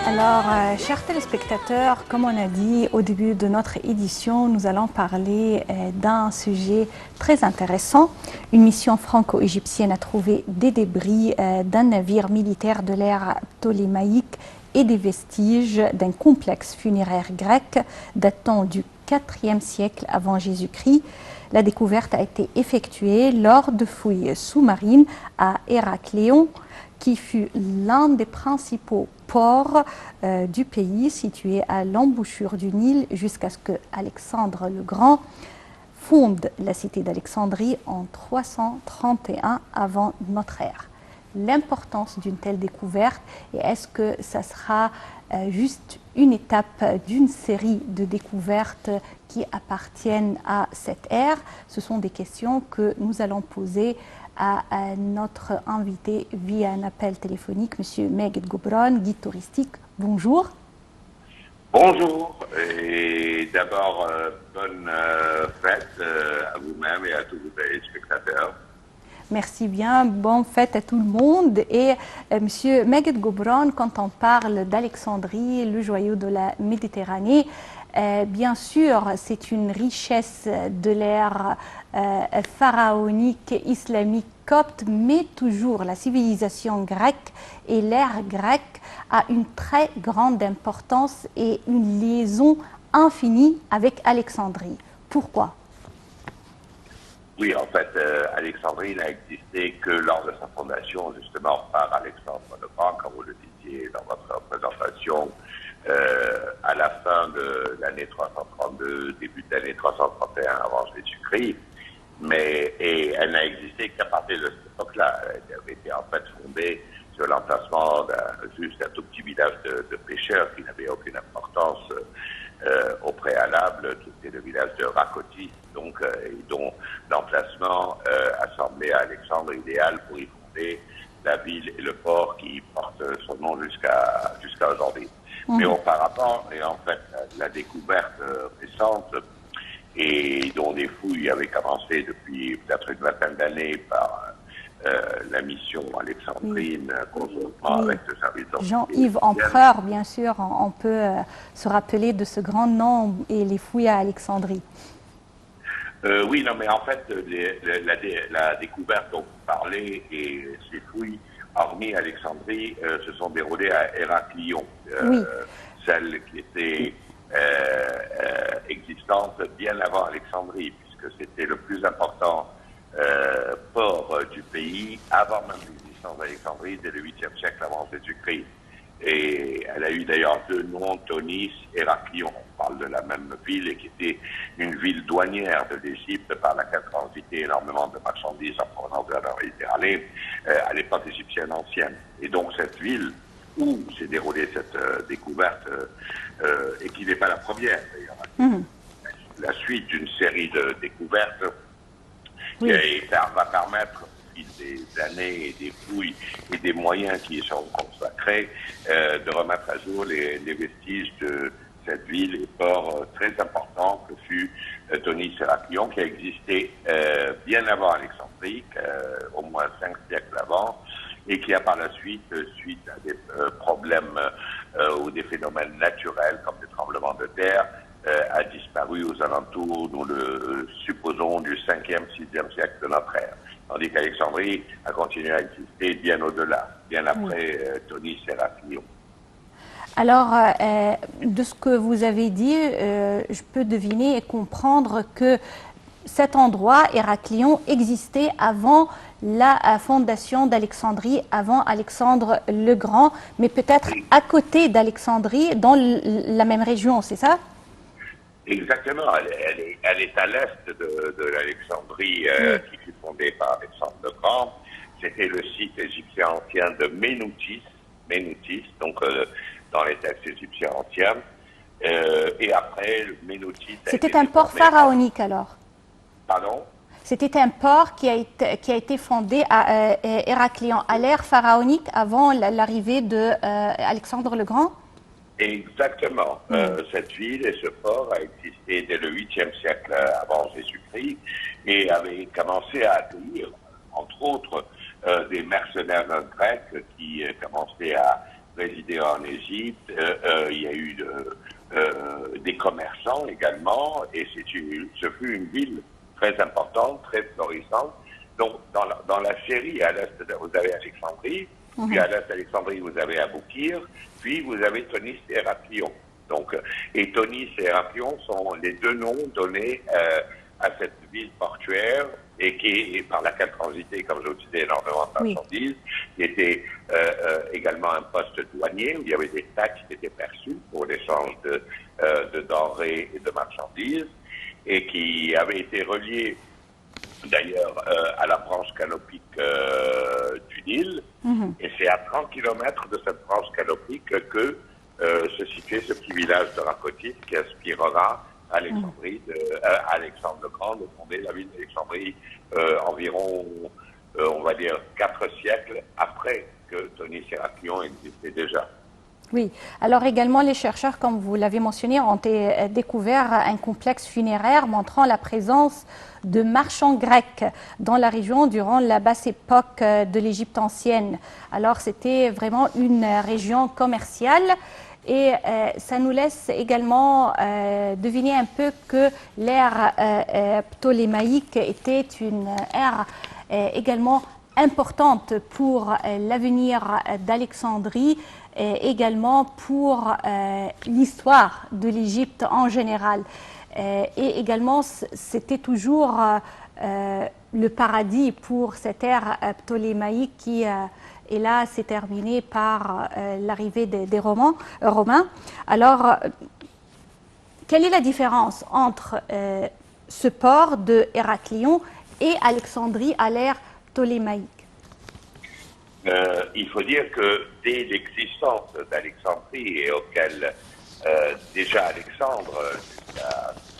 Alors, chers téléspectateurs, comme on a dit au début de notre édition, nous allons parler d'un sujet très intéressant. Une mission franco-égyptienne a trouvé des débris d'un navire militaire de l'ère ptolémaïque et des vestiges d'un complexe funéraire grec datant du IVe siècle avant Jésus-Christ. La découverte a été effectuée lors de fouilles sous-marines à Héracléon, qui fut l'un des principaux ports du pays, situé à l'embouchure du Nil, jusqu'à ce que Alexandre le Grand fonde la cité d'Alexandrie en 331 avant notre ère. L'importance d'une telle découverte, et est-ce que ça sera juste une étape d'une série de découvertes qui appartiennent à cette ère? Ce sont des questions que nous allons poser à notre invité via un appel téléphonique, M. Meged Gobron, guide touristique. Bonjour. Bonjour, et d'abord, bonne fête à vous-même et à tous vos téléspectateurs. Merci bien, bonne fête à tout le monde. Et Monsieur Meged Gobron, quand on parle d'Alexandrie, le joyau de la Méditerranée, bien sûr, c'est une richesse de l'ère pharaonique, islamique, copte, mais toujours la civilisation grecque et l'ère grecque a une très grande importance et une liaison infinie avec Alexandrie. Pourquoi ? Oui, en fait, Alexandrie n'a existé que lors de sa fondation, justement, par Alexandre le Grand, comme vous le disiez dans votre présentation, à la fin de l'année 332, début de l'année 331 avant Jésus-Christ. Et elle n'a existé qu'à partir de cette époque-là. Elle avait été en fait fondée sur l'emplacement juste un tout petit village de pêcheurs qui n'avait aucune importance au préalable, qui était le village de Rakotis, donc, dont l'emplacement a semblé à Alexandre idéal pour y fonder la ville et le port qui porte son nom jusqu'à aujourd'hui. Mais auparavant, et en fait, la découverte récente, et dont les fouilles avaient commencé depuis peut-être une vingtaine d'années par la mission alexandrine, conjointement avec le service Jean-Yves Empereur, bien sûr, on peut se rappeler de ce grand nom et les fouilles à Alexandrie. Oui, non, mais en fait, la découverte dont vous parlez et ces fouilles, hormis Alexandrie, se sont déroulées à Héraclion, celle qui était existante bien avant Alexandrie, puisque c'était le plus important port du pays avant même l'existence d'Alexandrie, dès le 8e siècle avant Jésus-Christ. Et elle a eu d'ailleurs deux noms, Tonis et Héraclion. On parle de la même ville et qui était une ville douanière de l'Égypte par laquelle transitait énormément de marchandises en provenance de la Méditerranée à l'époque égyptienne ancienne. Et donc cette ville où s'est déroulée cette découverte, et qui n'est pas la première d'ailleurs, la suite d'une série de découvertes qui va permettre des années et des fouilles et des moyens qui y sont consacrés de remettre à jour les vestiges de cette ville et port très important que fut Tonis Héraclion, qui a existé bien avant Alexandrie, au moins 5 siècles avant, et qui a par la suite, suite à des problèmes ou des phénomènes naturels comme des tremblements de terre, a disparu aux alentours, nous le supposons, du 5e, 6e siècle de notre ère. Tandis qu'Alexandrie a continué à exister bien au-delà, bien après Tonis Héraclion. Alors, de ce que vous avez dit, je peux deviner et comprendre que cet endroit, Héraclion, existait avant la fondation d'Alexandrie, avant Alexandre le Grand, mais peut-être à côté d'Alexandrie, dans la même région, c'est ça ? Exactement, elle est à l'est de l'Alexandrie qui fut fondée par Alexandre le Grand. C'était le site égyptien ancien de Ménoutis, donc dans les textes égyptiens anciens. Et après, Ménoutis... C'était un port pharaonique alors ? Pardon ? C'était un port qui a été fondé à Héraclion, à l'ère pharaonique, avant l'arrivée d'Alexandre le Grand ? Exactement. Cette ville et ce port a existé dès le 8e siècle avant Jésus-Christ et avait commencé à accueillir, entre autres, des mercenaires grecs qui commençaient à résidé en Égypte. Il y a eu des commerçants également, et ce fut une ville très importante, très florissante. Donc, dans la série, à l'est, vous avez Alexandrie, puis à l'est d'Alexandrie, vous avez Aboukir, puis vous avez Tonis et Héraclion. Donc, et Tonis et Héraclion sont les deux noms donnés à cette ville portuaire et par laquelle transitait, comme je vous disais, énormément de marchandises, qui était également un poste douanier où il y avait des taxes qui étaient perçues pour l'échange de denrées et de marchandises, et qui avait été relié d'ailleurs à la branche canopique du Nil. Et c'est à 30 km de cette branche canopique que se situait ce petit village de Rakotis qui inspirera Alexandrie, Alexandre le Grand de fonder la ville d'Alexandrie environ, on va dire, 4 siècles après que Tonis et Héraclion existaient déjà. Oui, alors également les chercheurs, comme vous l'avez mentionné, ont découvert un complexe funéraire montrant la présence de marchands grecs dans la région durant la basse époque de l'Égypte ancienne. Alors c'était vraiment une région commerciale. Et ça nous laisse également deviner un peu que l'ère ptolémaïque était une ère également importante pour l'avenir d'Alexandrie, également pour l'histoire de l'Égypte en général. Et également, c'était toujours le paradis pour cette ère ptolémaïque qui et là, c'est terminé par l'arrivée des Romains. Alors, quelle est la différence entre ce port de Héraclion et Alexandrie à l'ère ptolémaïque? Il faut dire que dès l'existence d'Alexandrie, et auquel déjà Alexandre,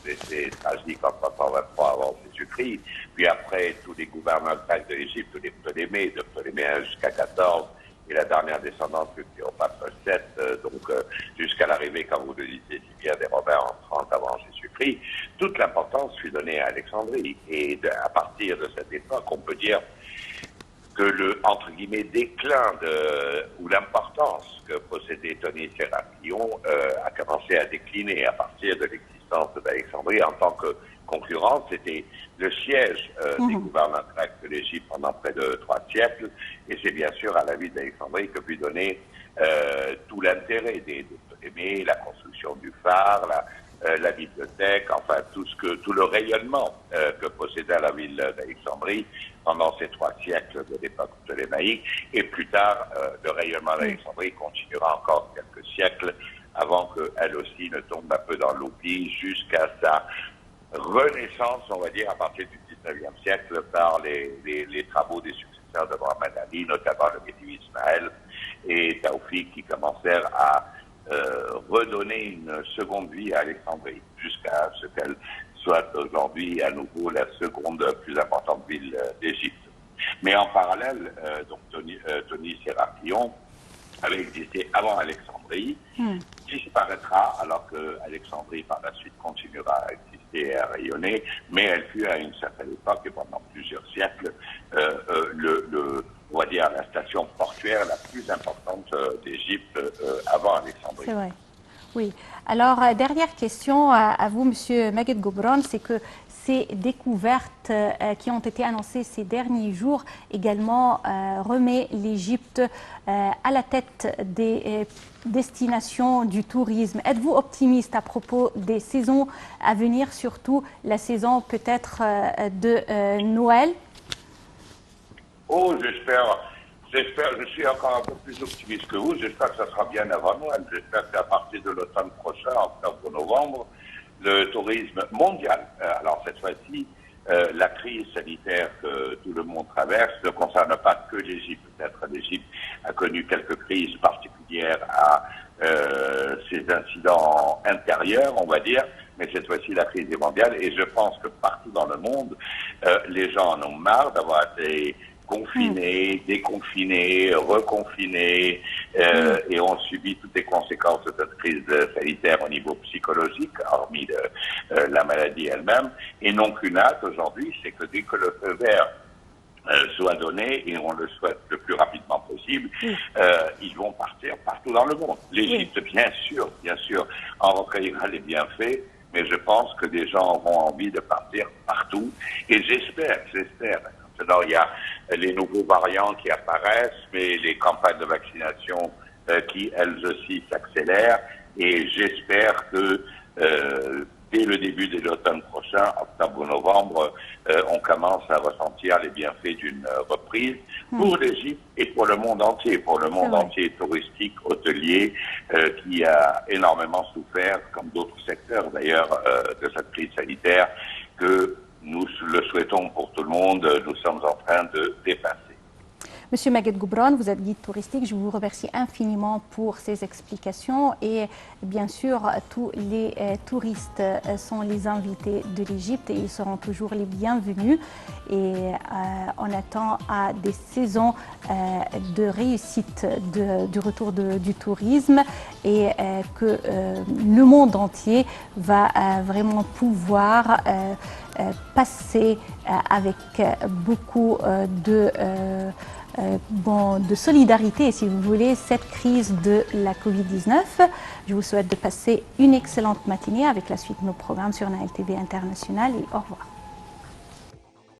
c'est tragique en 323 avant Jésus-Christ, puis après tous les gouverneurs grecs de l'Égypte, tous les Ptolémées, de Ptolémée 1 jusqu'à 14, et la dernière descendance de Cléopâtre 7, donc jusqu'à l'arrivée, comme vous le disiez si bien, des Romains en 30 avant Jésus-Christ, toute l'importance fut donnée à Alexandrie. Et à partir de cette époque, on peut dire que le, entre guillemets, déclin ou l'importance que possédait Tonis et Héraclion a commencé à décliner à partir de l'existence d'Alexandrie en tant que concurrence. C'était le siège des gouverneurs grecs de l'Égypte pendant près de 3 siècles, et c'est bien sûr à la ville d'Alexandrie que fut donné tout l'intérêt des Ptolémées, la construction du phare, la bibliothèque, enfin tout le rayonnement que possédait la ville d'Alexandrie pendant ces 3 siècles de l'époque ptolémaïque, et plus tard le rayonnement d'Alexandrie continuera encore quelques siècles avant qu'elle aussi ne tombe un peu dans l'oubli jusqu'à sa renaissance, on va dire, à partir du 19e siècle par les travaux des successeurs de Mohamed Ali, notamment le Mehdi Ismaël et Taoufik, qui commencèrent à redonner une seconde vie à Alexandrie, jusqu'à ce qu'elle soit aujourd'hui à nouveau la seconde plus importante ville d'Égypte. Mais en parallèle, donc Tonis et Héraclion avait existé avant Alexandrie, disparaîtra alors que Alexandrie par la suite continuera à exister et à rayonner, mais elle fut à une certaine époque et pendant plusieurs siècles on va dire la station portuaire la plus importante d'Égypte avant Alexandrie. C'est vrai. Oui. Alors, dernière question à vous, Monsieur Maged Gobron, c'est que ces découvertes qui ont été annoncées ces derniers jours également remet l'Égypte à la tête des destinations du tourisme. Êtes-vous optimiste à propos des saisons à venir, surtout la saison peut-être de Noël? Oh, j'espère, je suis encore un peu plus optimiste que vous. J'espère que ça sera bien avant Noël. J'espère qu'à partir de l'automne prochain, octobre-novembre, le tourisme mondial, alors cette fois-ci, la crise sanitaire que tout le monde traverse ne concerne pas que l'Égypte. Peut-être l'Égypte a connu quelques crises particulières à ces incidents intérieurs, on va dire, mais cette fois-ci la crise est mondiale, et je pense que partout dans le monde, les gens en ont marre d'avoir été confinés, déconfinés, reconfinés, et ont subi toutes les conséquences de cette crise sanitaire au niveau psychologique, hormis la maladie elle-même, et n'ont qu'une hâte aujourd'hui, c'est que dès que le feu vert soit donné, et on le souhaite le plus rapidement possible, possible, ils vont partir partout dans le monde. L'Égypte, bien sûr, en recueillera les bienfaits, mais je pense que des gens auront envie de partir partout. Et j'espère. Maintenant, il y a les nouveaux variants qui apparaissent, mais les campagnes de vaccination qui, elles aussi, s'accélèrent. Et j'espère que dès le début de l'automne prochain, octobre ou novembre, on commence à ressentir les bienfaits d'une reprise pour l'Égypte et pour le monde entier, touristique, hôtelier, qui a énormément souffert, comme d'autres secteurs d'ailleurs, de cette crise sanitaire, que nous le souhaitons pour tout le monde, nous sommes en train de dépasser. Monsieur Maguette Goubron, vous êtes guide touristique. Je vous remercie infiniment pour ces explications. Et bien sûr, tous les touristes sont les invités de l'Égypte et ils seront toujours les bienvenus. Et on attend à des saisons de réussite du retour du tourisme et que le monde entier va vraiment pouvoir passer avec beaucoup de solidarité, si vous voulez, cette crise de la Covid-19. Je vous souhaite de passer une excellente matinée avec la suite de nos programmes sur Nile TV International et au revoir.